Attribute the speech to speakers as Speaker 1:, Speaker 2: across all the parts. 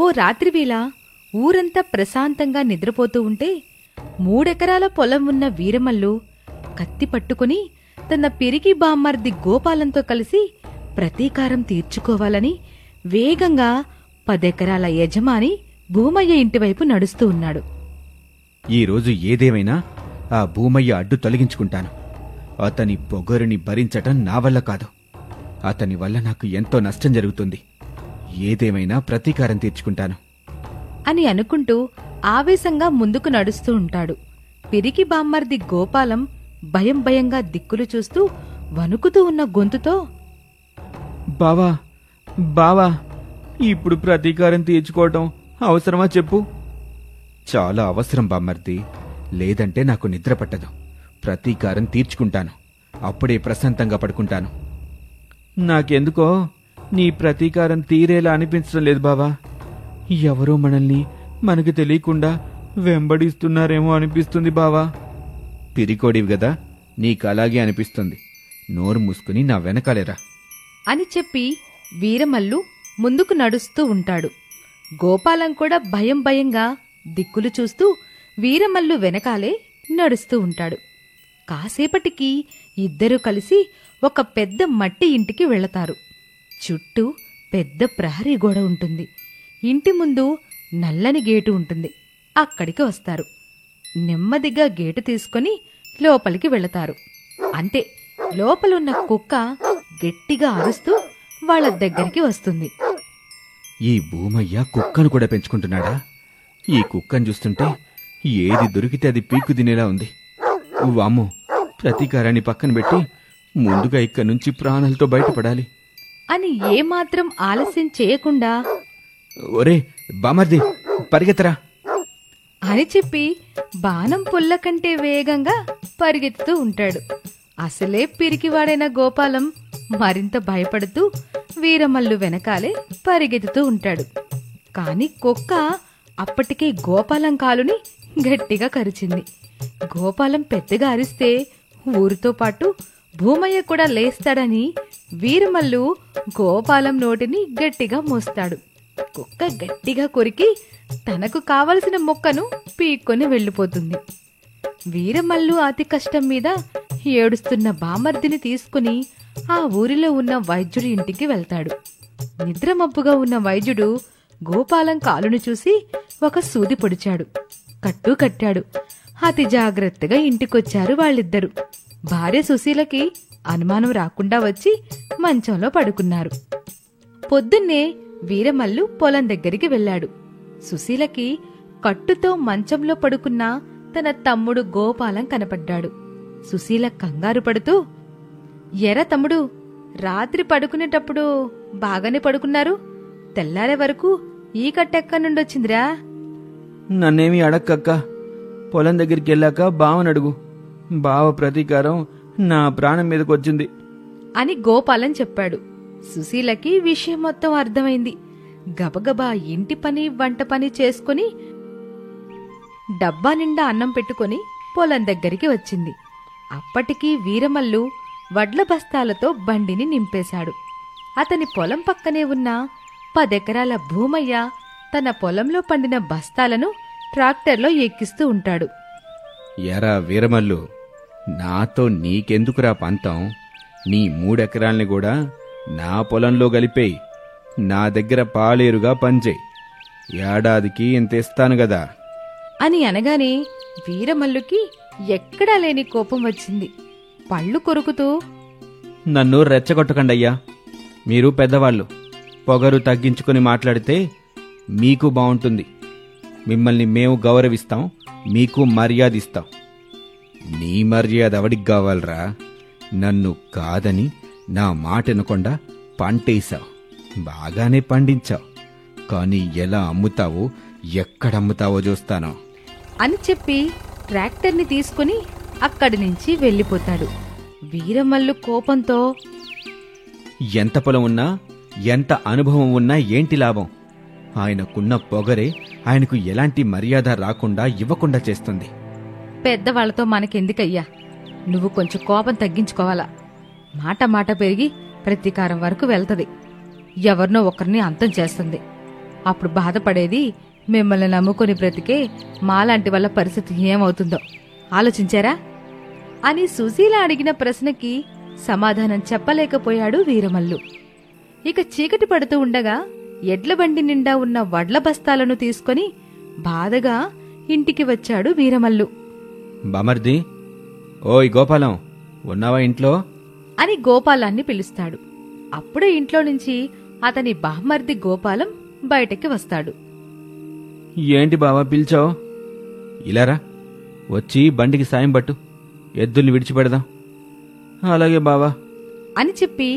Speaker 1: ఓ రాత్రివేళ ఊరంతా ప్రశాంతంగా నిద్రపోతూ ఉంటే 3 ఎకరాల పొలం ఉన్న వీరమల్లు కత్తి పట్టుకుని తన పిరికి బామ్మర్ది గోపాలంతో కలిసి ప్రతీకారం తీర్చుకోవాలని వేగంగా 10 ఎకరాల యజమాని భూమయ్య ఇంటివైపు నడుస్తూ ఉన్నాడు.
Speaker 2: ఈరోజు ఏదేమైనా ఆ భూమయ్య అడ్డు తొలగించుకుంటాను. అతని పొగరుని భరించటం నా వల్ల కాదు. అతని వల్ల నాకు ఎంతో నష్టం జరుగుతుంది. ఏదేమైనా ప్రతీకారం తీర్చుకుంటాను
Speaker 1: అని అనుకుంటూ ఆవేశంగా ముందుకు నడుస్తూ ఉంటాడు. పిరికి బామ్మర్ది గోపాలం భయం భయంగా దిక్కులు చూస్తూ వణుకుతూ ఉన్న గొంతుతో,
Speaker 2: బావా బావా, ఇప్పుడు ప్రతీకారం తీర్చుకోవటం అవసరమా చెప్పు? చాలా అవసరం బామ్మర్ది, లేదంటే నాకు నిద్ర పట్టదు. ప్రతీకారం తీర్చుకుంటాను, అప్పుడే ప్రశాంతంగా పడుకుంటాను. నాకెందుకో నీ ప్రతీకారం తీరేలా అనిపించడం లేదు బావా. ఎవరో మనల్ని మనకు తెలియకుండా వెంబడిస్తున్నారేమో అనిపిస్తుంది బావా. పిరికోడివి గదా, నీకు అలాగే అనిపిస్తుంది. నోరు మూసుకుని నా వెనకాలేరా
Speaker 1: అని చెప్పి వీరమల్లు ముందుకు నడుస్తూ ఉంటాడు. గోపాలం కూడా భయం భయంగా దిక్కులు చూస్తూ వీరమల్లు వెనకాలే నడుస్తూ ఉంటాడు. కాసేపటికి ఇద్దరూ కలిసి ఒక పెద్ద మట్టి ఇంటికి వెళతారు. చుట్టూ పెద్ద ప్రహరీ గోడ ఉంటుంది. ఇంటి ముందు నల్లని గేటు ఉంటుంది. అక్కడికి వస్తారు. నెమ్మదిగా గేటు తీసుకుని లోపలికి వెళతారు. అంతే, లోపలున్న కుక్క గట్టిగా అరుస్తూ వాళ్ళ దగ్గరికి వస్తుంది.
Speaker 2: ఈ భూమయ్య కుక్కను కూడా పెంచుకుంటున్నాడా? ఈ కుక్కను చూస్తుంటే ఏది దొరికితే అది పీక్కు తినేలా ఉంది. వామ్మో, ప్రతీకారాన్ని పక్కన పెట్టి ముందుగా ఇక్కడి నుంచి ప్రాణాలతో బయటపడాలి
Speaker 1: అని ఏమాత్రం ఆలస్యం చేయకుండా,
Speaker 2: ఒరే బామర్ది, పరిగెత్తరా
Speaker 1: అని చెప్పి బాణం పుల్ల కంటే వేగంగా పరిగెత్తుతూ ఉంటాడు. అసలే పిరికివాడైన గోపాలం మరింత భయపడుతూ వీరమల్లు వెనకాలే పరిగెత్తుతూ ఉంటాడు. కాని కుక్క అప్పటికే గోపాలం కాలుని గట్టిగా కరిచింది. గోపాలం పెద్దగా అరిస్తే ఊరితో పాటు భూమయ్య కూడా లేస్తాడని వీరమల్లు గోపాలం నోటిని గట్టిగా మోస్తాడు. కుక్క గట్టిగా కొరికి తనకు కావలసిన మొక్కను పీక్కొని వెళ్ళిపోతుంది. వీరమల్లు అతి కష్టం మీద ఏడుస్తున్న బామర్దిని తీసుకుని ఆ ఊరిలో ఉన్న వైద్యుడి ఇంటికి వెళ్తాడు. నిద్రమబ్బుగా ఉన్న వైద్యుడు గోపాలం కాలును చూసి ఒక సూది పొడిచాడు. కట్టు కట్టాడు. అతి జాగ్రత్తగా ఇంటికొచ్చారు వాళ్ళిద్దరూ. భార్య సుశీలకి అనుమానం రాకుండా వచ్చి మంచంలో పడుకున్నారు. పొద్దున్నే వీరమల్లు పొలం దగ్గరికి వెళ్ళాడు. సుశీలకి కట్టుతో మంచంలో పడుకున్న తన తమ్ముడు గోపాలం కనపడ్డాడు. సుశీల కంగారు పడుతూ, ఎరా తమ్ముడు, రాత్రి పడుకునేటప్పుడు బాగానే పడుకున్నారు, తెల్లారే వరకు ఈ కట్టెక్కడి నుండొచ్చిందిరా?
Speaker 2: నన్నేమీ అడక్కక్క, పొలం దగ్గరికి వెళ్ళాక బావనడుగు. బావ ప్రతీకారం నా ప్రాణం మీదకొచ్చింది
Speaker 1: అని గోపాలం చెప్పాడు. సుశీలకి విషయం మొత్తం అర్థమైంది. గబగబా ఇంటి పని వంట పని చేసుకుని డబ్బా నిండా అన్నం పెట్టుకుని పొలం దగ్గరికి వచ్చింది. అప్పటికీ వీరమల్లు వడ్ల బస్తాలతో బండిని నింపేశాడు. అతని పొలం పక్కనే ఉన్న 10 ఎకరాల భూమయ్య తన పొలంలో పండిన బస్తాలను ట్రాక్టర్లో ఎక్కిస్తూ ఉంటాడు.
Speaker 2: ఎరా వీరమల్లు, నాతో నీకెందుకురా పంతం? నీ 3 ఎకరాల్ని కూడా నా పొలంలో కలిపేయి. నా దగ్గర పాలేరుగా పనిచేయి. ఏడాదికి ఇంత ఇస్తాను గదా
Speaker 1: అని అనగానే వీరమల్లుకి ఎక్కడా లేని కోపం వచ్చింది. పళ్ళు కొరుకుతూ,
Speaker 2: నన్ను రెచ్చగొట్టకండయ్యా. మీరు పెద్దవాళ్ళు, పొగరు తగ్గించుకుని మాట్లాడితే మీకు బావుంటుంది. మిమ్మల్ని మేము గౌరవిస్తాం, మీకు మర్యాద ఇస్తాం. నీ మర్యాద ఎవడికి కావాలరా? నన్ను కాదని నా మాట వినకుండా పంటేశావు. బాగానే పండించావు, కానీ ఎలా అమ్ముతావో, ఎక్కడమ్ముతావో చూస్తాను
Speaker 1: అని చెప్పి ట్రాక్టర్ని తీసుకుని అక్కడి నుంచి వెళ్ళిపోతాడు. వీరమల్లు కోపంతో,
Speaker 2: ఎంత పొలం ఉన్నా, ఎంత అనుభవం ఉన్నా ఏంటి లాభం? ఆయనకున్న పొగరే ఆయనకు ఎలాంటి మర్యాద రాకుండా ఇవ్వకుండా చేస్తుంది.
Speaker 1: పెద్దవాళ్లతో మనకెందుకయ్యా, నువ్వు కొంచెం కోపం తగ్గించుకోవాలా. మాట మాట పెరిగి ప్రతీకారం వరకు వెళ్తది. ఎవరినో ఒకరిని అంతం చేస్తుంది. అప్పుడు బాధపడేది మిమ్మల్ని నమ్ముకొని బ్రతికే మాలాంటి వాళ్ళ పరిస్థితి ఏమవుతుందో ఆలోచించారా అని సుశీల అడిగిన ప్రశ్నకి సమాధానం చెప్పలేకపోయాడు వీరమల్లు. ఇక చీకటి పడుతూ ఉండగా ఎడ్లబండి నిండా ఉన్న వడ్ల బస్తాలను తీసుకొని బాధగా ఇంటికి వచ్చాడు వీరమల్లు.
Speaker 2: బామర్ది, ఓయ్ గోపాలం, ఉన్నావా ఇంట్లో
Speaker 1: అని గోపాలాన్ని పిలుస్తాడు. అప్పుడే ఇంట్లో నుంచి అతని బామ్మర్ది గోపాలం బయటకి వస్తాడు.
Speaker 2: ఏంటి బావా పిలిచావు? ఇలారా, వచ్చి బండికి సాయం పట్టు, ఎద్దుల్ని విడిచిపెడదాం. అలాగే బావా
Speaker 1: అని చెప్పి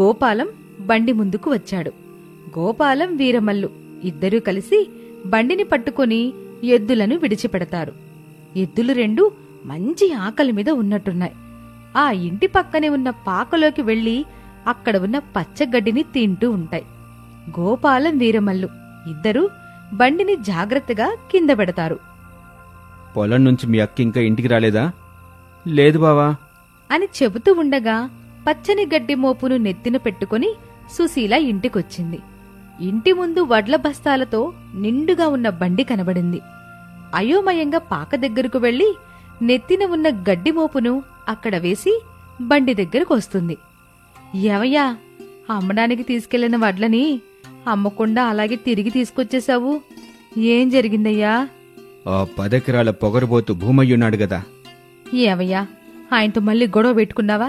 Speaker 1: గోపాలం బండి ముందుకు వచ్చాడు. గోపాలం వీరమల్లు ఇద్దరూ కలిసి బండిని పట్టుకుని ఎద్దులను విడిచిపెడతారు. ఎద్దులు రెండు మంచి ఆకలి మీద ఉన్నట్టున్నాయి. ఆ ఇంటి పక్కనే ఉన్న పాకలోకి వెళ్లి అక్కడ ఉన్న పచ్చగడ్డిని తింటూ ఉంటాయి. గోపాలం వీరమల్లు ఇద్దరూ బండిని జాగ్రత్తగా కింద పెడతారు.
Speaker 2: పొలం నుంచి మీ అక్క ఇంకా ఇంటికి రాలేదా? లేదు బావా
Speaker 1: అని చెబుతూ ఉండగా పచ్చని గడ్డి మోపును నెత్తిన పెట్టుకుని సుశీల ఇంటికొచ్చింది. ఇంటి ముందు వడ్ల బస్తాలతో నిండుగా ఉన్న బండి కనబడింది. అయోమయంగా పాక దగ్గరకు వెళ్లి నెత్తిన ఉన్న గడ్డి మోపును అక్కడ వేసి బండి దగ్గరకు వస్తుంది. ఏవయ్యా, అమ్మడానికి తీసుకెళ్లిన వడ్లని అమ్మకుండా అలాగే తిరిగి తీసుకొచ్చేశావు, ఏం జరిగిందయ్యా?
Speaker 2: ఆ 10 ఎకరాల పొగరబోతు భూమయ్యున్నాడు గదా.
Speaker 1: ఏవయ్యా, ఆయనతో మళ్ళీ గొడవ పెట్టుకున్నావా?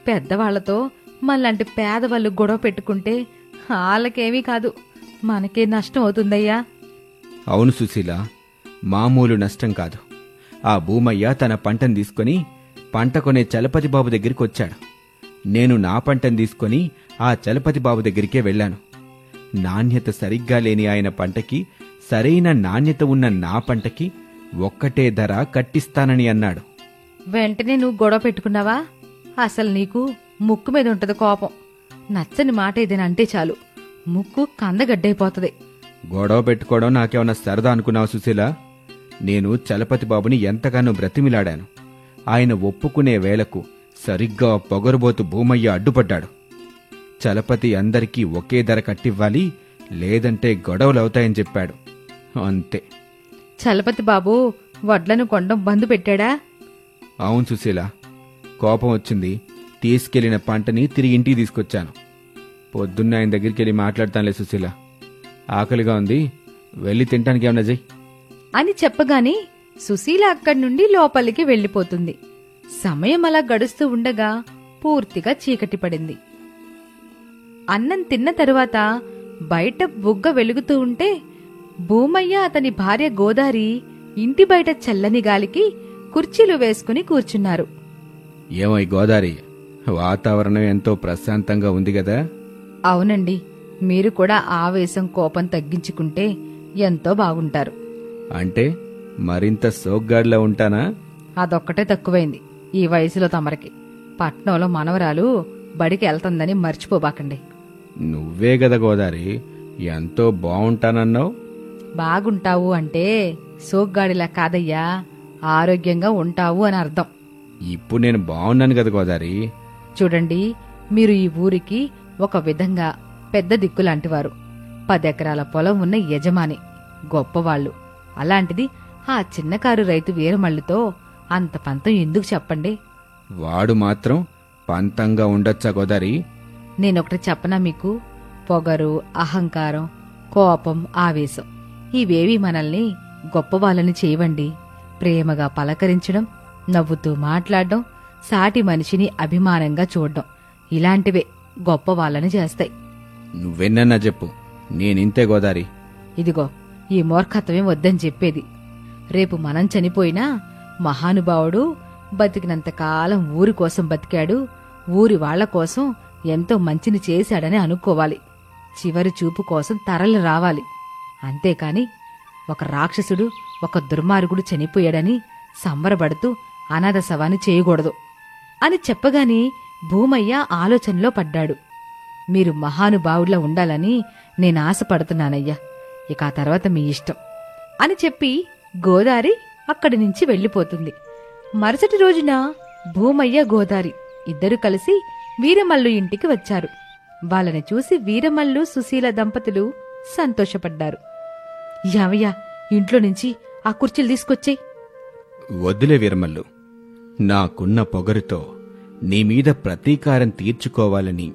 Speaker 1: పెద్దవాళ్లతో మళ్ళంటి పేదవాళ్ళు గొడవ పెట్టుకుంటే వాళ్ళకేమీ కాదు, మనకే నష్టం అవుతుందయ్యా.
Speaker 2: అవును సుశీల, మామూలు నష్టం కాదు. ఆ భూమయ్య తన పంటను తీసుకుని పంట కొనే చలపతి బాబు దగ్గరికి వచ్చాడు. నేను నా పంటను తీసుకుని ఆ చలపతి బాబు దగ్గరికే వెళ్లాను. నాణ్యత సరిగ్గా లేని ఆయన పంటకి సరైన నాణ్యత ఉన్న నా పంటకి ఒక్కటే ధర కట్టిస్తానని అన్నాడు.
Speaker 1: వెంటనే నువ్వు గొడవ పెట్టుకున్నావా? అసలు నీకు ముక్కు మీద ఉంటది కోపం. నచ్చని మాట ఏదైనా అంటే చాలు ముక్కు కందగడ్డైపోతుంది.
Speaker 2: గొడవ పెట్టుకోవడం నాకేమన్నా సరదా అనుకున్నావు సుశీల? నేను చలపతి బాబుని ఎంతగానో బ్రతిమిలాడాను. ఆయన ఒప్పుకునే వేళకు సరిగ్గా పొగరుబోతు భూమయ్య అడ్డుపడ్డాడు. చలపతి అందరికీ ఒకే ధర కట్టివ్వాలి, లేదంటే గొడవలవుతాయని చెప్పాడు. అంతే.
Speaker 1: చలపతి బాబు వడ్లను కొండం బందు పెట్టాడా?
Speaker 2: అవును సుశీల, కోపం వచ్చింది. తీసుకెళ్లిన పంటని తిరిగి ఇంటికి తీసుకొచ్చాను. పొద్దున్న ఆయన దగ్గరికి వెళ్ళి మాట్లాడతానులే సుశీల. ఆకలిగా ఉంది, వెళ్ళి తింటానికి ఏమన్నా చెయ్యి
Speaker 1: అని చెప్పగానే సుశీల అక్కడి నుండి లోపలికి వెళ్లిపోతుంది. సమయం అలా గడుస్తూ ఉండగా పూర్తిగా చీకటి పడింది. అన్నం తిన్న తరువాత బయట బుగ్గ వెలుగుతూ ఉంటే భూమయ్య అతని భార్య గోదారి ఇంటి బయట చల్లని గాలికి కుర్చీలు వేసుకుని కూర్చున్నారు.
Speaker 2: ఏమై గోదారి, వాతావరణం ఎంతో ప్రశాంతంగా ఉంది గదా?
Speaker 1: అవునండి, మీరు కూడా ఆవేశం కోపం తగ్గించుకుంటే ఎంతో బాగుంటారు.
Speaker 2: అంటే మరింత సోగ్గాడిలా ఉంటానా?
Speaker 1: అదొక్కటే తక్కువైంది ఈ వయసులో తమరికి. పట్నంలో మనవరాలు బడికి వెళ్తుందని మర్చిపోబాకండి.
Speaker 2: నువ్వే గదా గోదారి ఎంతో బావుంటానన్నావు.
Speaker 1: బాగుంటావు అంటే సోగ్గాడిలా కాదయ్యా, ఆరోగ్యంగా ఉంటావు అని అర్థం.
Speaker 2: ఇప్పుడు నేను బాగున్నాను కదా గోదారి.
Speaker 1: చూడండి, మీరు ఈ ఊరికి ఒక విధంగా పెద్ద దిక్కులాంటివారు. 10 ఎకరాల పొలం ఉన్న యజమాని, గొప్పవాళ్లు. అలాంటిది ఆ చిన్నకారు రైతు వీరమల్లుతో అంత పంతం ఎందుకు చెప్పండి?
Speaker 2: వాడు మాత్రం పంతంగా ఉండొచ్చా గోదారి?
Speaker 1: నేనొకటి చెప్పనా మీకు? పొగరు, అహంకారం, కోపం, ఆవేశం ఇవేవి మనల్ని గొప్పవాళ్ళని చేయవండి. ప్రేమగా పలకరించడం, నవ్వుతూ మాట్లాడడం, సాటి మనిషిని అభిమానంగా చూడడం ఇలాంటివే గొప్పవాళ్ళని చేస్తాయి.
Speaker 2: నువ్వెన్నన్నా చెప్పు, నేనింతే గోదారి.
Speaker 1: ఇదిగో, ఈ మూర్ఖత్వమే వద్దని చెప్పేది. రేపు మనం చనిపోయినా మహానుభావుడు బతికినంతకాలం ఊరి కోసం బతికాడు, ఊరి వాళ్ల కోసం ఎంతో మంచిని చేశాడని అనుకోవాలి. చివరి చూపు కోసం తరలి రావాలి. అంతేకాని ఒక రాక్షసుడు, ఒక దుర్మార్గుడు చనిపోయాడని సంబరపడుతూ అనాథ శవాన్ని చేయకూడదు అని చెప్పగానే భూమయ్య ఆలోచనలో పడ్డాడు. మీరు మహానుభావుడిలా ఉండాలని నేను ఆశపడుతున్నానయ్యా. ఇక ఆ తర్వాత మీ ఇష్టం అని చెప్పి గోదారి అక్కడి నుంచి వెళ్లిపోతుంది. మరుసటి రోజున భూమయ్య, గోదారి ఇద్దరూ కలిసి వీరమల్లు ఇంటికి వచ్చారు. వాళ్ళని చూసి వీరమల్లు, సుశీల దంపతులు సంతోషపడ్డారు. యావయ్యా, ఇంట్లో నుంచి ఆ కుర్చీలు తీసుకొచ్చేయ్.
Speaker 2: వద్దులే వీరమల్లు, నాకున్న పొగరుతో నీమీద ప్రతీకారం తీర్చుకోవాలని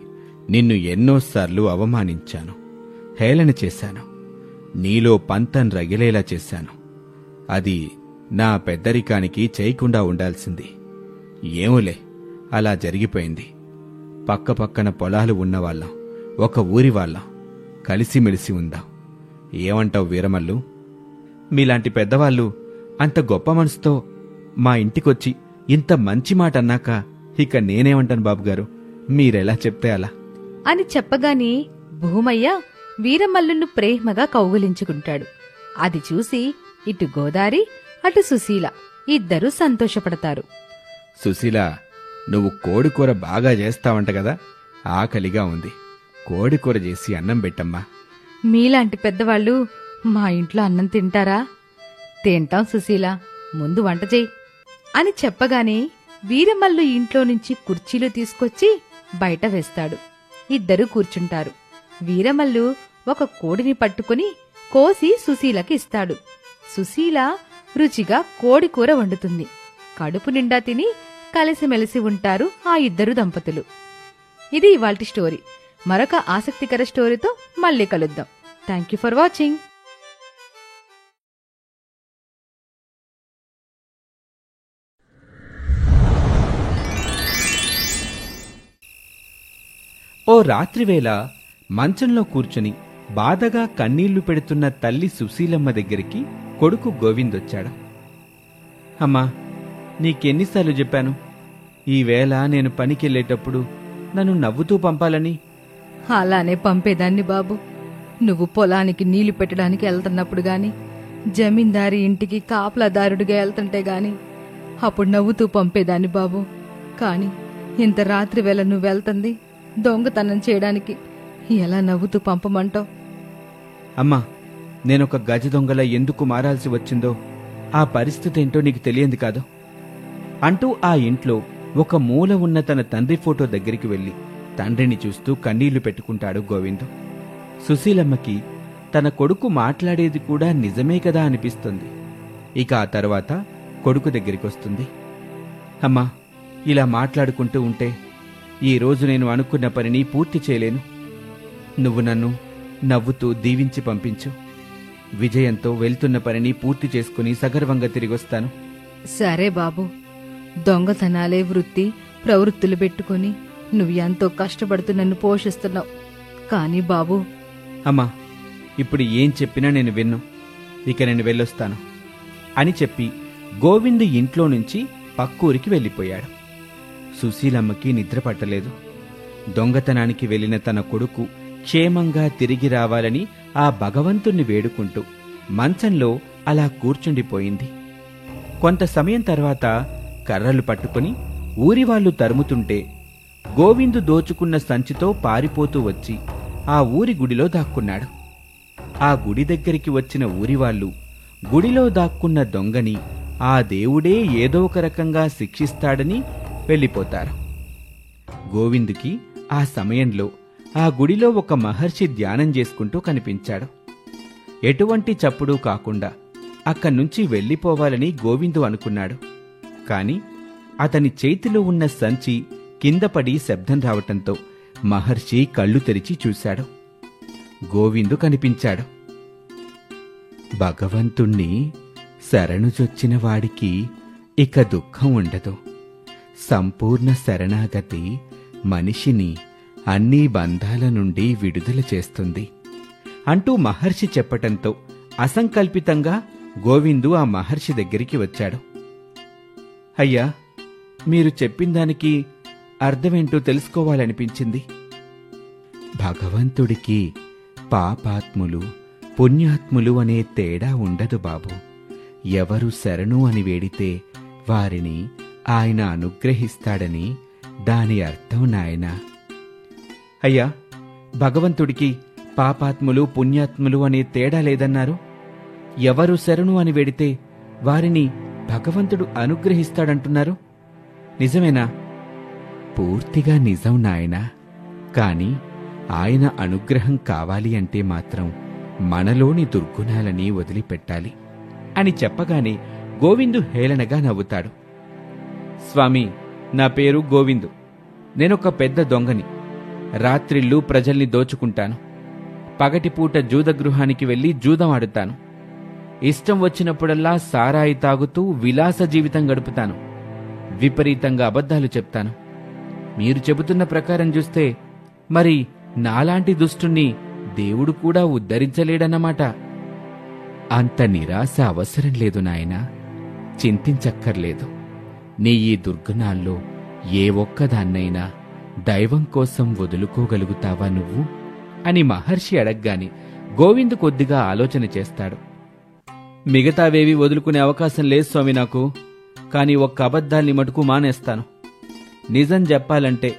Speaker 2: నిన్ను ఎన్నోసార్లు అవమానించాను, హేళన చేశాను, నీలో పంతం రగిలేలా చేశాను. అది నా పెద్దరికానికి చేయకుండా ఉండాల్సింది. ఏమోలే, అలా జరిగిపోయింది. పక్కపక్కన పొలాలు ఉన్నవాళ్ళం, ఒక ఊరి వాళ్ళం, కలిసిమెలిసి ఉందాం. ఏమంటావు వీరమల్లు? మీలాంటి పెద్దవాళ్ళు అంత గొప్ప మనసుతో మా ఇంటికొచ్చి ఇంత మంచి మాట అన్నాక ఇక నేనేమంటాను బాబుగారు, మీరెలా చెప్తే అలా
Speaker 1: అని చెప్పగానే భూమయ్య వీరమల్లును ప్రేమగా కౌగిలించుకుంటాడు. అది చూసి ఇటు గోదారి, అటు సుశీల ఇద్దరూ సంతోషపడతారు.
Speaker 2: సుశీల, నువ్వు కోడికూర బాగా చేస్తావంట కదా, ఆకలిగా ఉంది. కోడికూర చేసి అన్నం పెట్టమ్మా.
Speaker 1: మీలాంటి పెద్దవాళ్ళు మా ఇంట్లో అన్నం తింటారా? తింటాం సుశీల, ముందు వంట చెయ్యి అని చెప్పగానే వీరమల్లు ఇంట్లో నుంచి కుర్చీలు తీసుకొచ్చి బయట వేస్తాడు. ఇద్దరూ కూర్చుంటారు. వీరమల్లు ఒక కోడిని పట్టుకుని కోసి సుశీలకి ఇస్తాడు. సుశీల రుచిగా కోడికూర వండుతుంది. కడుపు నిండా తిని కలిసిమెలిసి ఉంటారు ఆ ఇద్దరు దంపతులు. ఇది ఇవాల్టి స్టోరీ. మరొక ఆసక్తికర స్టోరీతో మళ్ళీ కలుద్దాం. Thank you for watching.
Speaker 2: ఓ రాత్రివేళ మంచంలో కూర్చుని బాధగా కన్నీళ్లు పెడుతున్న తల్లి సుశీలమ్మ దగ్గరికి కొడుకు గోవిందొచ్చాడు. అమ్మా, నీకెన్నిసార్లు చెప్పాను, ఈవేళ నేను పనికెళ్ళేటప్పుడు నన్ను నవ్వుతూ పంపాలని?
Speaker 1: అలానే పంపేదాన్ని బాబు. నువ్వు పొలానికి నీళ్లు పెట్టడానికి వెళ్తున్నప్పుడు గాని, జమీందారి ఇంటికి కాపలాదారుడిగా వెళ్తుంటే గాని అప్పుడు నవ్వుతూ పంపేదాన్ని బాబు. కాని ఇంత రాత్రి వేళ నువ్వు వెళ్తుంది దొంగతనం చేయడానికి, ఎలా నవ్వుతూ పంపమంటావు?
Speaker 2: అమ్మా, నేనొక గజ దొంగల ఎందుకు మారాల్సి వచ్చిందో ఆ పరిస్థితి ఏంటో నీకు తెలియంది కాదు అంటూ ఆ ఇంట్లో ఒక మూల ఉన్న తన తండ్రి ఫోటో దగ్గరికి వెళ్లి తండ్రిని చూస్తూ కన్నీళ్లు పెట్టుకుంటాడు గోవిందు. సుశీలమ్మకి తన కొడుకు మాట్లాడేది కూడా నిజమే కదా అనిపిస్తుంది. ఇక ఆ తర్వాత కొడుకు దగ్గరికొస్తుంది. అమ్మా, ఇలా మాట్లాడుకుంటూ ఉంటే ఈరోజు నేను అనుకున్న పనిని పూర్తి చేయలేను. నువ్వు నన్ను నవ్వుతూ దీవించి పంపించు. విజయంతో వెళ్తున్న పనిని పూర్తి చేసుకుని సగర్వంగా తిరిగొస్తాను.
Speaker 1: సరే బాబు. దొంగతనాలే వృత్తి ప్రవృత్తులు పెట్టుకుని నువ్వు ఎంతో కష్టపడుతూ నన్ను పోషిస్తున్నావు. కాని బాబు.
Speaker 2: అమ్మా, ఇప్పుడు ఏం చెప్పినా నేను విన్ను. ఇక నేను వెళ్ళొస్తాను అని చెప్పి గోవిందు ఇంట్లో నుంచి పక్కూరికి వెళ్ళిపోయాడు. సుశీలమ్మకి నిద్ర పట్టలేదు. దొంగతనానికి వెళ్లిన తన కొడుకు క్షేమంగా తిరిగి రావాలని ఆ భగవంతుణ్ణి వేడుకుంటూ మంచంలో అలా కూర్చుండిపోయింది. కొంత సమయం తర్వాత కర్రలు పట్టుకుని ఊరివాళ్లు తరుముతుంటే గోవిందు దోచుకున్న సంచితో పారిపోతూ వచ్చి ఆ ఊరి గుడిలో దాక్కున్నాడు. ఆ గుడి దగ్గరికి వచ్చిన ఊరివాళ్లు గుడిలో దాక్కున్న దొంగని ఆ దేవుడే ఏదో ఒక రకంగా శిక్షిస్తాడని వెళ్ళిపోతారు. గోవిందుకి ఆ సమయంలో ఆ గుడిలో ఒక మహర్షి ధ్యానం చేసుకుంటూ కనిపించాడు. ఎటువంటి చప్పుడు కాకుండా అక్కడ్నుంచి వెళ్ళిపోవాలని గోవిందు అనుకున్నాడు. కాని అతని చేతిలో ఉన్న సంచి కిందపడి శబ్దం రావటంతో మహర్షి కళ్ళు తెరిచి చూశాడు. గోవిందు కనిపించాడు. భగవంతుణ్ణి శరణుజొచ్చిన వాడికి ఇక దుఃఖం ఉండదు. సంపూర్ణ శరణాగతి మనిషిని అన్ని బంధాల నుండి విడుదల చేస్తుంది అంటూ మహర్షి చెప్పటంతో అసంకల్పితంగా గోవిందు ఆ మహర్షి దగ్గరికి వచ్చాడు. అయ్యా, మీరు చెప్పిందానికి అర్థమేంటో తెలుసుకోవాలనిపించింది. భగవంతుడికి పాపాత్ములు పుణ్యాత్ములు అనే తేడా ఉండదు బాబు. ఎవరు శరణు అని వేడితే వారిని ఆయన అనుగ్రహిస్తాడని దాని అర్థం నాయనా. అయ్యా, భగవంతుడికి పాపాత్ములు పుణ్యాత్ములు అనే తేడా లేదన్నారు. ఎవరు శరణు అని వేడితే వారిని భగవంతుడు అనుగ్రహిస్తాడంటున్నారు. నిజమేనా? పూర్తిగా నిజం నాయనా. కాని ఆయన అనుగ్రహం కావాలి అంటే మాత్రం మనలోని దుర్గుణాలని వదిలిపెట్టాలి అని చెప్పగానే గోవిందు హేళనగా నవ్వుతాడు. స్వామి, నా పేరు గోవిందు. నేనొక పెద్ద దొంగని. రాత్రిళ్ళు ప్రజల్ని దోచుకుంటాను. పగటిపూట జూదగృహానికి వెళ్లి జూదం ఆడుతాను. ఇష్టం వచ్చినప్పుడల్లా సారాయి తాగుతూ విలాస జీవితం గడుపుతాను. విపరీతంగా అబద్ధాలు చెప్తాను. మీరు చెబుతున్న ప్రకారం చూస్తే మరి నాలాంటి దుష్టుణ్ణి దేవుడు కూడా ఉద్ధరించలేడన్నమాట. అంత నిరాశ అవసరం లేదు నాయనా. చింతించక్కర్లేదు. నీ ఈ దుర్గుణాల్లో ఏ ఒక్కదాన్నైనా దైవం కోసం వదులుకోగలుగుతావా నువ్వు అని మహర్షి అడగ్గాని గోవిందు కొద్దిగా ఆలోచన చేస్తాడు. మిగతావేవి వదులుకునే అవకాశం లేదు స్వామి నాకు. కాని ఒక్క అబద్ధాల్ని మటుకు మానేస్తాను. నిజం చెప్పాలంటే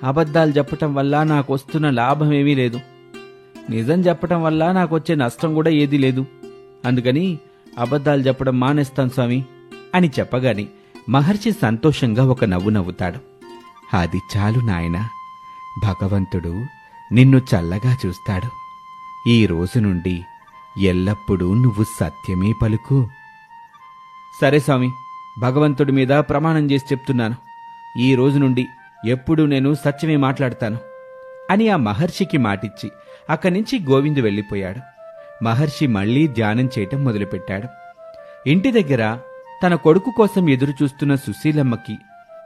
Speaker 2: అబద్ధాలు చెప్పటం వల్ల నాకొస్తున్న లాభమేమీ లేదు. నిజం చెప్పటం వల్ల నాకొచ్చే నష్టం కూడా ఏదీ లేదు. అందుకని అబద్ధాలు చెప్పడం మానేస్తాను స్వామి అని చెప్పగాని మహర్షి సంతోషంగా ఒక నవ్వు నవ్వుతాడు. అది చాలు నాయనా. భగవంతుడు నిన్ను చల్లగా చూస్తాడు. ఈ రోజు నుండి ఎల్లప్పుడూ నువ్వు సత్యమే పలుకు. సరే స్వామి, భగవంతుడి మీద ప్రమాణం చేసి చెప్తున్నాను. ఈ రోజు నుండి ఎప్పుడూ నేను సత్యమే మాట్లాడతాను అని ఆ మహర్షికి మాటిచ్చి అక్కడి నుంచి గోవిందు వెళ్ళిపోయాడు. మహర్షి మళ్లీ ధ్యానం చేయటం మొదలుపెట్టాడు. ఇంటి దగ్గర తన కొడుకు కోసం ఎదురుచూస్తున్న సుశీలమ్మకి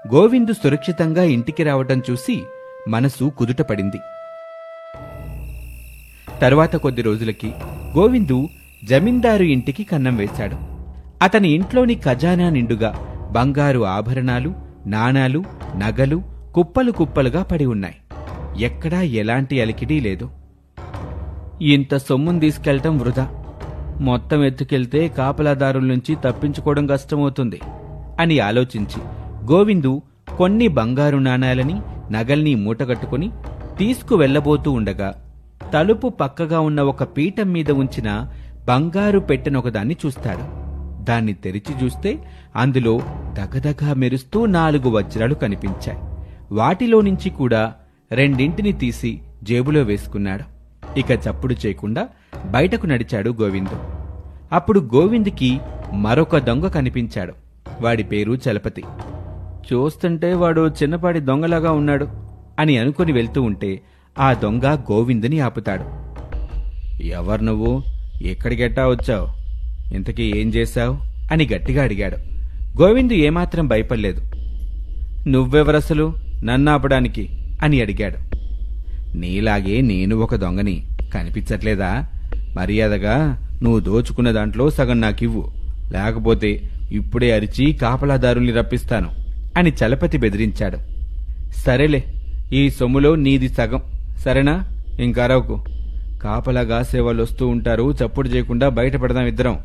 Speaker 2: గోవిందు సురక్షితంగా ఇంటికి రావటం చూసి మనసు కుదుటపడింది. తరువాత కొద్ది రోజులకి గోవిందు జమీందారు ఇంటికి కన్నం వేశాడు. అతని ఇంట్లోని ఖజానా నిండుగా బంగారు ఆభరణాలు, నాణాలు, నగలు కుప్పలు కుప్పలుగా పడి ఉన్నాయి. ఎక్కడా ఎలాంటి అలికిడీ లేదు. ఇంత సొమ్మును తీసుకెళ్లటం వృధా. మొత్తం ఎత్తుకెళ్తే కాపలాదారుల నుంచి తప్పించుకోవడం కష్టమవుతుంది అని ఆలోచించి గోవిందు కొన్ని బంగారు నాణాలని, నగల్ని మూటగట్టుకుని తీసుకువెళ్లబోతూ ఉండగా తలుపు పక్కగా ఉన్న ఒక పీఠం మీద ఉంచిన బంగారు పెట్టెనొకదాన్ని చూస్తాడు. దాన్ని తెరిచి చూస్తే అందులో దగదగా మెరుస్తూ 4 వజ్రాలు కనిపించాయి. వాటిలో నుంచి కూడా 2 తీసి జేబులో వేసుకున్నాడు. ఇక చప్పుడు చేయకుండా బయటకు నడిచాడు గోవిందు. అప్పుడు గోవిందుకి మరొక దొంగ కనిపించాడు. వాడి పేరు చలపతి. చూస్తుంటే వాడు చిన్నపాటి దొంగలాగా ఉన్నాడు అని అనుకుని వెళ్తూ ఉంటే ఆ దొంగ గోవిందుని ఆపుతాడు. ఎవరు నువ్వు? ఎక్కడికెట్టా వచ్చావు? ఇంతకీ ఏం చేశావు అని గట్టిగా అడిగాడు. గోవిందు ఏమాత్రం భయపడలేదు. నువ్వెవరసలు నన్నాపడానికి అని అడిగాడు. నీలాగే నేను ఒక దొంగని, కనిపించట్లేదా? మర్యాదగా నువ్వు దోచుకున్న దాంట్లో సగం నాకివ్వు, లేకపోతే ఇప్పుడే అరిచి కాపలాదారుల్ని రప్పిస్తాను అని చలపతి బెదిరించాడు. సరేలే, ఈ సొమ్ములో నీది సగం, సరేనా? ఇంకరవకు. కాపలా గాసేవాళ్ళు వస్తూ ఉంటారు, చప్పుడు చేయకుండా బయటపడదాం ఇద్దరం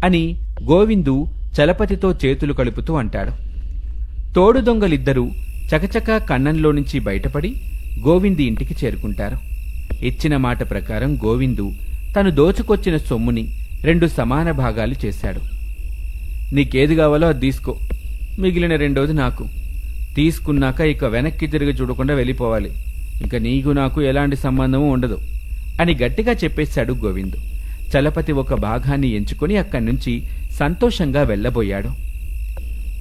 Speaker 2: అని గోవిందు చలపతితో చేతులు కలుపుతూ అంటాడు. తోడు దొంగలిద్దరూ చకచకా కన్నంలో నుంచి బయటపడి గోవిందు ఇంటికి చేరుకుంటారు. ఇచ్చిన మాట ప్రకారం గోవిందు తను దోచుకొచ్చిన సొమ్ముని 2 సమాన భాగాలు చేశాడు. నీకేది కావాలో అది తీసుకో, మిగిలిన 2వ నాకు. తీసుకున్నాక ఇక వెనక్కి తిరిగి చూడకుండా వెళ్ళిపోవాలి. ఇంకా నీకు నాకు ఎలాంటి సంబంధమూ ఉండదు అని గట్టిగా చెప్పేశాడు గోవిందు. చలపతి ఒక భాగాన్ని ఎంచుకుని అక్కడి నుంచి సంతోషంగా వెళ్లబోయాడు.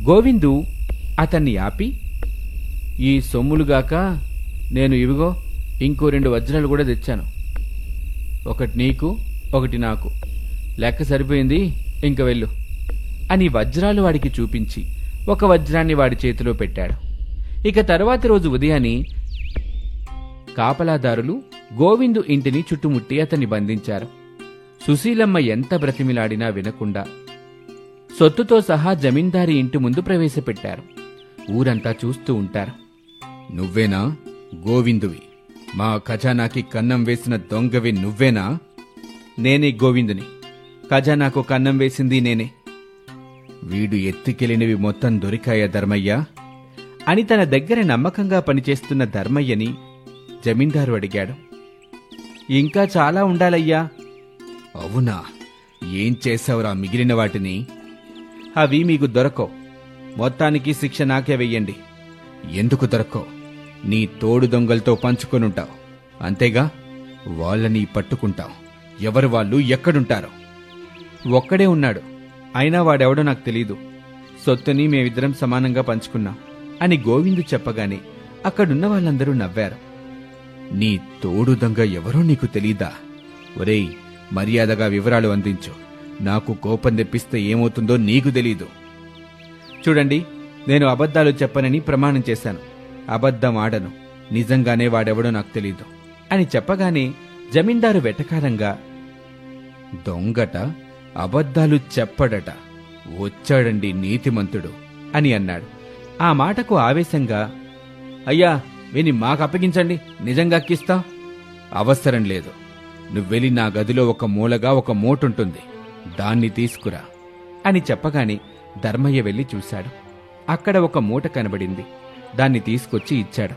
Speaker 2: గోవిందు అతన్ని ఆపి, ఈ సొమ్ములుగాక నేను ఇవిగో ఇంకో 2 వజ్రాలు కూడా తెచ్చాను. ఒకటి నీకు, ఒకటి నాకు. లెక్క సరిపోయింది, ఇంక వెళ్ళు అని వజ్రాలు వాడికి చూపించి ఒక వజ్రాన్ని వాడి చేతిలో పెట్టాడు. ఇక తరువాతి రోజు ఉదయాన్ని కాపలాదారులు గోవిందు ఇంటిని చుట్టుముట్టి అతన్ని బంధించారు. సుశీలమ్మ ఎంత బ్రతిమిలాడినా వినకుండా సొత్తుతో సహా జమీందారి ఇంటి ముందు ప్రవేశపెట్టారు. ఊరంతా చూస్తూ ఉంటారు. నువ్వేనా గోవిందువి? మా ఖజానాకి కన్నం వేసిన దొంగవి నువ్వేనా? నేనే గోవిందుని. ఖజానాకు కన్నం వేసింది నేనే. వీడు ఎత్తుకెళ్లినవి మొత్తం దొరికాయా ధర్మయ్య అని తన దగ్గర నమ్మకంగా పనిచేస్తున్న ధర్మయ్యని జమీందారు అడిగాడు. ఇంకా చాలా ఉండాలయ్యా. అవునా? ఏం చేశావురా మిగిలిన వాటిని? అవి మీకు దొరకవు. మొత్తానికి శిక్ష నాకే వెయ్యండి. ఎందుకు దొరకవు? నీ తోడు దొంగలతో పంచుకొనుంటావు, అంతేగా? వాళ్ళని పట్టుకుంటావు, ఎవరు వాళ్ళు ఎక్కడుంటారో? ఒక్కడే ఉన్నాడు, అయినా వాడెవడో నాకు తెలీదు. సొత్తుని మేమిద్దరం సమానంగా పంచుకున్నాం అని గోవిందు చెప్పగానే అక్కడున్న వాళ్ళందరూ నవ్వారు. నీ తోడు దొంగ ఎవరో నీకు తెలీదా? ఒరేయ్, మర్యాదగా వివరాలు అందించు. నాకు కోపం తెప్పిస్తే ఏమవుతుందో నీకు తెలీదు. చూడండి, నేను అబద్ధాలు చెప్పనని ప్రమాణం చేశాను. అబద్ధం ఆడను. నిజంగానే వాడెవడో నాకు తెలీదు అని చెప్పగానే జమీందారు వెటకారంగా, దొంగట అబద్ధాలు చెప్పడట, వచ్చాడండి నీతిమంతుడు అని అన్నాడు. ఆ మాటకు ఆవేశంగా, అయ్యా విని మాకు అప్పగించండి, నిజంగా అక్కిస్తా. అవసరం లేదు. నువ్వెళ్ళి నా గదిలో ఒక మూలగా ఒక మూటుంటుంది, దాన్ని తీసుకురా అని చెప్పగానే ధర్మయ్య వెళ్ళి చూశాడు. అక్కడ ఒక మూట కనబడింది. దాన్ని తీసుకొచ్చి ఇచ్చాడు.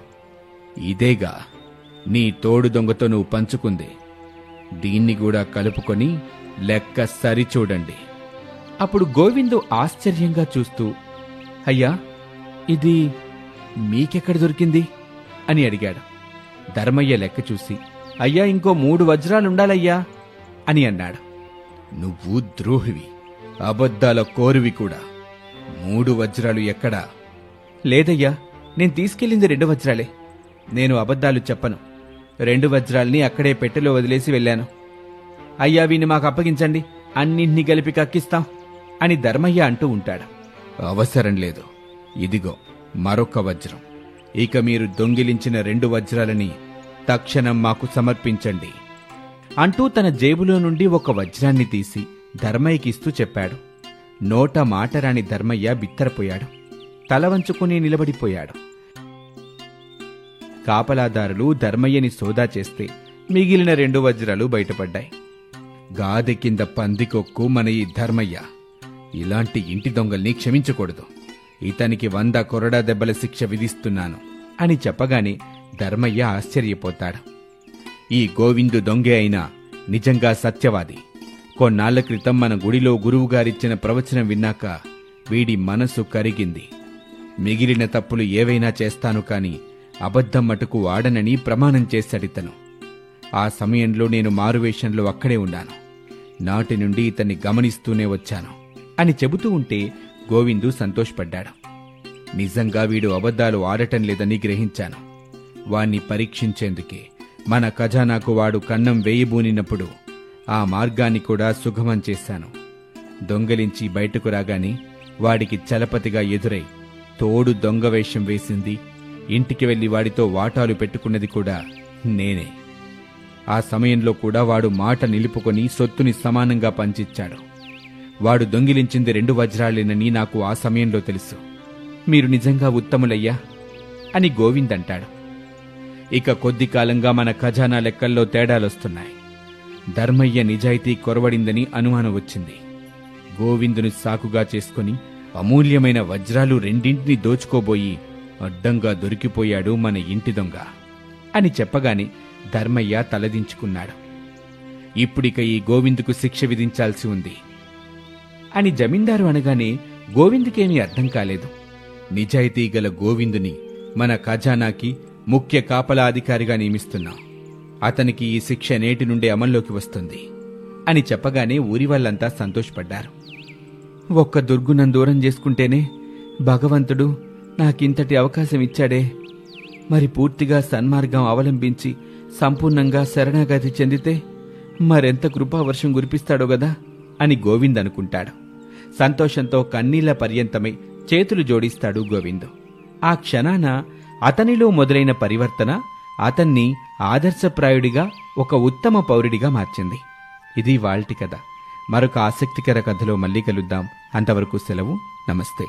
Speaker 2: ఇదేగా నీ తోడు దొంగతో నువ్వు పంచుకుంది, దీన్ని కూడా కలుపుకొని లెక్క సరిచూడండి. అప్పుడు గోవిందు ఆశ్చర్యంగా చూస్తూ, అయ్యా ఇది మీకెక్కడ దొరికింది అని అడిగాడు. ధర్మయ్య లెక్క చూసి, అయ్యా ఇంకో 3 వజ్రాలుండాలయ్యా అని అన్నాడు. నువ్వు ద్రోహివి, అబద్ధాల కోరువి కూడా. 3 వజ్రాలు ఎక్కడా? లేదయ్యా, నేను తీసుకెళ్ళింది 2 వజ్రాలే. నేను అబద్ధాలు చెప్పను. 2 వజ్రాల్ని అక్కడే పెట్టెలో వదిలేసి వెళ్ళాను. అయ్యా వీని మాకు అప్పగించండి, అన్నింటినీ కలిపి కక్కిస్తాం అని ధర్మయ్య అంటూ ఉంటాడు. అవసరం లేదు. ఇదిగో మరొక వజ్రం. ఇక మీరు దొంగిలించిన 2 వజ్రాలని తక్షణం మాకు సమర్పించండి అంటూ తన జేబులో నుండి ఒక వజ్రాన్ని తీసి ధర్మయ్యకిస్తూ చెప్పాడు. నోట మాటరాని ధర్మయ్య బిత్తరపోయాడు. తల వంచుకుని నిలబడిపోయాడు. కాపలాదారులు ధర్మయ్యని సోదా చేస్తే మిగిలిన 2 వజ్రాలు బయటపడ్డాయి. గాదె కింద పందికొక్కు మన ఈ ధర్మయ్య. ఇలాంటి ఇంటి దొంగల్ని క్షమించకూడదు. ఇతనికి 100 కొరడా దెబ్బల శిక్ష విధిస్తున్నాను అని చెప్పగానే ధర్మయ్య ఆశ్చర్యపోతాడు. ఈ గోవిందు దొంగే అయినా నిజంగా సత్యవాది. కొన్నాళ్ల క్రితం మన గుడిలో గురువుగారిచ్చిన ప్రవచనం విన్నాక వీడి మనసు కరిగింది. మిగిలిన తప్పులు ఏవైనా చేస్తాను కాని అబద్ధం మటుకు ఆడనని ప్రమాణం చేశాడితను. ఆ సమయంలో నేను మారువేషంలో అక్కడే ఉన్నాను. నాటి నుండి ఇతన్ని గమనిస్తూనే వచ్చాను అని చెబుతూ ఉంటే గోవిందు సంతోషపడ్డాడు. నిజంగా వీడు అబద్ధాలు ఆడటం లేదని గ్రహించాను. వాణ్ణి పరీక్షించేందుకే మన ఖజానాకు వాడు కన్నం వేయబూనినప్పుడు ఆ మార్గాన్ని కూడా సుగమం చేశాను. దొంగలించి బయటకు రాగానే వాడికి చలపతిగా ఎదురై తోడు దొంగ వేషం వేసింది, ఇంటికి వెళ్లి వాడితో వాటాలు పెట్టుకున్నది కూడా నేనే. ఆ సమయంలో కూడా వాడు మాట నిలుపుకొని సొత్తుని సమానంగా పంచిచ్చాడు. వాడు దొంగిలించింది 2 వజ్రాలేనని నాకు ఆ సమయంలో తెలుసు. మీరు నిజంగా ఉత్తములయ్యా అని గోవిందంటాడు. ఇక కొద్ది కాలంగా మన ఖజానా లెక్కల్లో తేడాలొస్తున్నాయి. ధర్మయ్య నిజాయితీ కొరవడిందని అనుమానం వచ్చింది. గోవిందుని సాకుగా చేసుకుని అమూల్యమైన వజ్రాలు 2ంటిని దోచుకోబోయి అడ్డంగా దొరికిపోయాడు మన ఇంటి దొంగ అని చెప్పగానే ధర్మయ్య తలదించుకున్నాడు. ఇప్పుడిక ఈ గోవిందుకు శిక్ష విధించాల్సి ఉంది అని జమీందారు అనగానే గోవిందుకేమీ అర్థం కాలేదు. నిజాయితీ గల గోవిందుని మన ఖజానాకి ముఖ్య కాపలా అధికారిగా నియమిస్తున్నాం. అతనికి ఈ శిక్ష నేటి నుండే అమల్లోకి వస్తుంది అని చెప్పగానే ఊరి వాళ్ళంతా సంతోషపడ్డారు. ఒక్క దుర్గుణం దూరం చేసుకుంటేనే భగవంతుడు నాకింతటి అవకాశం ఇచ్చాడే, మరి పూర్తిగా సన్మార్గం అవలంబించి సంపూర్ణంగా శరణాగతి చెందితే మరెంత కృపావర్షం కురిపిస్తాడో గదా అని గోవింద్ అనుకుంటాడు. సంతోషంతో కన్నీళ్ల పర్యంతమై చేతులు జోడిస్తాడు గోవిందు. ఆ క్షణాన అతనిలో మొదలైన పరివర్తన అతన్ని ఆదర్శప్రాయుడిగా, ఒక ఉత్తమ పౌరుడిగా మార్చింది. ఇది వాల్టి కథ. మరొక ఆసక్తికర కథలో మళ్ళీ కలుద్దాం. అంతవరకు సెలవు. నమస్తే.